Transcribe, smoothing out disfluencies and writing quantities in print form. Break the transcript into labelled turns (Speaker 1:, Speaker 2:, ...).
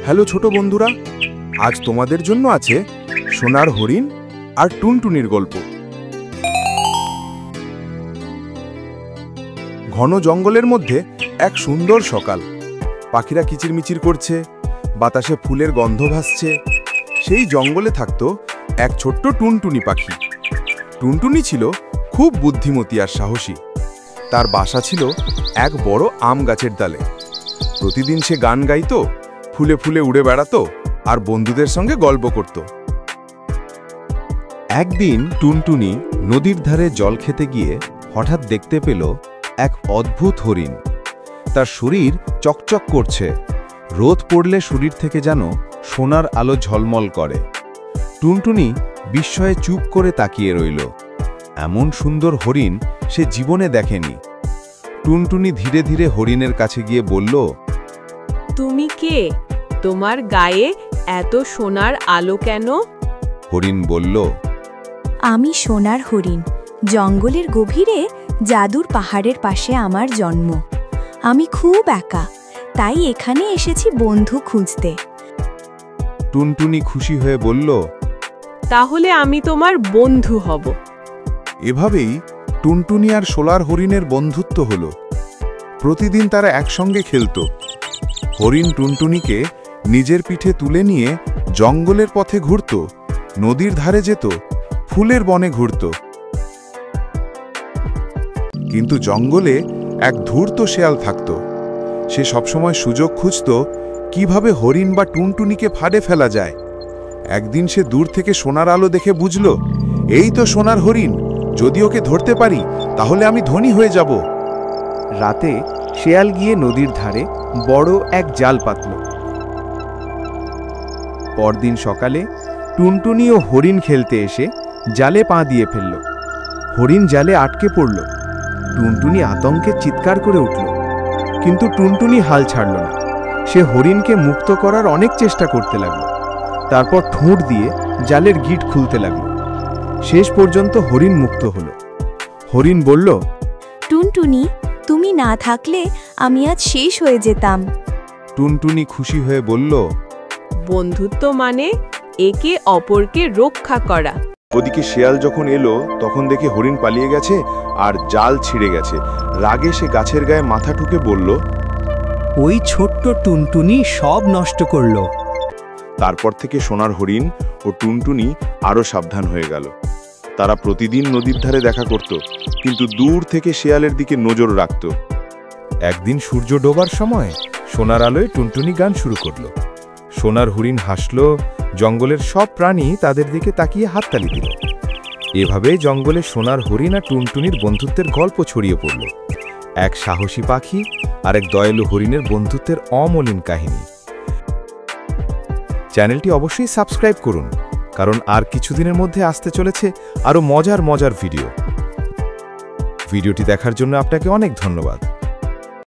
Speaker 1: Hello ছোট বন্ধুরা, আজ তোমাদের জন্য আছে সোনার হরিণ আর টুনটুনির গল্প। ঘন জঙ্গলের মধ্যে এক সুন্দর সকাল। পাখিরা কিচিরমিচির করছে, বাতাসে ফুলের গন্ধ ভাসছে। সেই জঙ্গলে থাকতো এক ছোট্ট টুনটুনি পাখি। টুনটুনি ছিল খুব বুদ্ধিমতী আর সাহসী। তার বাসা ছিল এক বড় আম গাছের ডালে। প্রতিদিন সে গান গাইতো, ফুলে ফুলে উড়ে বেড়াতো আর বন্ধুদের সঙ্গে গল্প করত।
Speaker 2: একদিন টুনটুনি নদীর ধারে জল খেতে গিয়ে হঠাৎ দেখতে পেল এক অদ্ভুত হরিণ। তার শরীর চকচক করছে, রোদ পড়লে শরীর থেকে যেন সোনার আলো ঝলমল করে। টুনটুনি বিস্ময়ে চুপ করে তাকিয়ে রইল। এমন সুন্দর হরিণ সে জীবনে দেখেনি। টুনটুনি ধীরে ধীরে হরিণের কাছে গিয়ে বলল,
Speaker 3: তুমি কে? তোমার গায়ে এত সোনার আলো কেন?
Speaker 2: হরিণ বলল,
Speaker 4: আমি সোনার হরিণ। জঙ্গলের গভীরে জাদুর পাহাড়ের পাশে আমার জন্ম। আমি খুব একা, তাই এখানে এসেছি বন্ধু খুঁজতে।
Speaker 2: টুনটুনি খুশি হয়ে বলল,
Speaker 3: তাহলে আমি তোমার বন্ধু হব।
Speaker 1: এভাবেই টুনটুনি আর সোনার হরিণের বন্ধুত্ব হলো। প্রতিদিন তারা একসঙ্গে খেলত। হরিণ টুনটুনিকে নিজের পিঠে তুলে নিয়ে জঙ্গলের পথে ঘুরত, নদীর ধারে যেত, ফুলের বনে ঘুরত। কিন্তু জঙ্গলে এক ধূর্ত শেয়াল থাকত। সে সবসময় সুযোগ খুঁজত কিভাবে হরিণ বা টুনটুনিকে ফাঁদে ফেলা যায়। একদিন সে দূর থেকে সোনার আলো দেখে বুঝল, এই তো সোনার হরিণ, যদি ওকে ধরতে পারি তাহলে আমি ধনী হয়ে যাব।
Speaker 5: রাতে শেয়াল গিয়ে নদীর ধারে বড় এক জাল পাতল। পরদিন সকালে টুনটুনি ও হরিণ খেলতে এসে জালে পা দিয়ে ফেলল। হরিণ জালে আটকে পড়ল। টুনটুনি আতঙ্কে চিৎকার করে উঠল, কিন্তু টুনটুনি হাল ছাড়ল না। সে হরিণকে মুক্ত করার অনেক চেষ্টা করতে লাগল। তারপর ঠোঁট দিয়ে জালের গিঁট খুলতে লাগল। শেষ পর্যন্ত হরিণ মুক্ত হল। হরিণ বলল,
Speaker 4: টুনটুনি, তুমি না থাকলে আমি আজ শেষ হয়ে যেতাম।
Speaker 2: টুনটুনি খুশি হয়ে বলল,
Speaker 3: বন্ধুত্ব মানে একে অপরকে রক্ষা করা।
Speaker 1: ওদিকে শেয়াল যখন এলো তখন দেখে হরিণ পালিয়ে গেছে আর জাল ছিঁড়ে গেছে। রাগে সে গাছের গায়ে মাথা ঠুকে বলল,
Speaker 5: ওই ছোট্ট টুনটুনি সব নষ্ট করল।
Speaker 1: তারপর থেকে সোনার হরিণ ও টুনটুনি আরও সাবধান হয়ে গেল। তারা প্রতিদিন নদীর ধারে দেখা করত, কিন্তু দূর থেকে শেয়ালের দিকে নজর রাখত।
Speaker 2: একদিন সূর্য ডোবার সময় সোনার আলোয় টুনটুনি গান শুরু করল। সোনার হরিণ হাসল, জঙ্গলের সব প্রাণী তাদের দিকে তাকিয়ে হাততালি দিল। এভাবে জঙ্গলে সোনার হরিণ আর টুনটুনির বন্ধুত্বের গল্প ছড়িয়ে পড়ল। এক সাহসী পাখি আর এক দয়ালু হরিণের বন্ধুত্বের অমলিন কাহিনী। চ্যানেলটি অবশ্যই সাবস্ক্রাইব করুন, কারণ আর কিছুদিনের মধ্যে আসতে চলেছে আরও মজার ভিডিওটি দেখার জন্য আপনাকে অনেক ধন্যবাদ।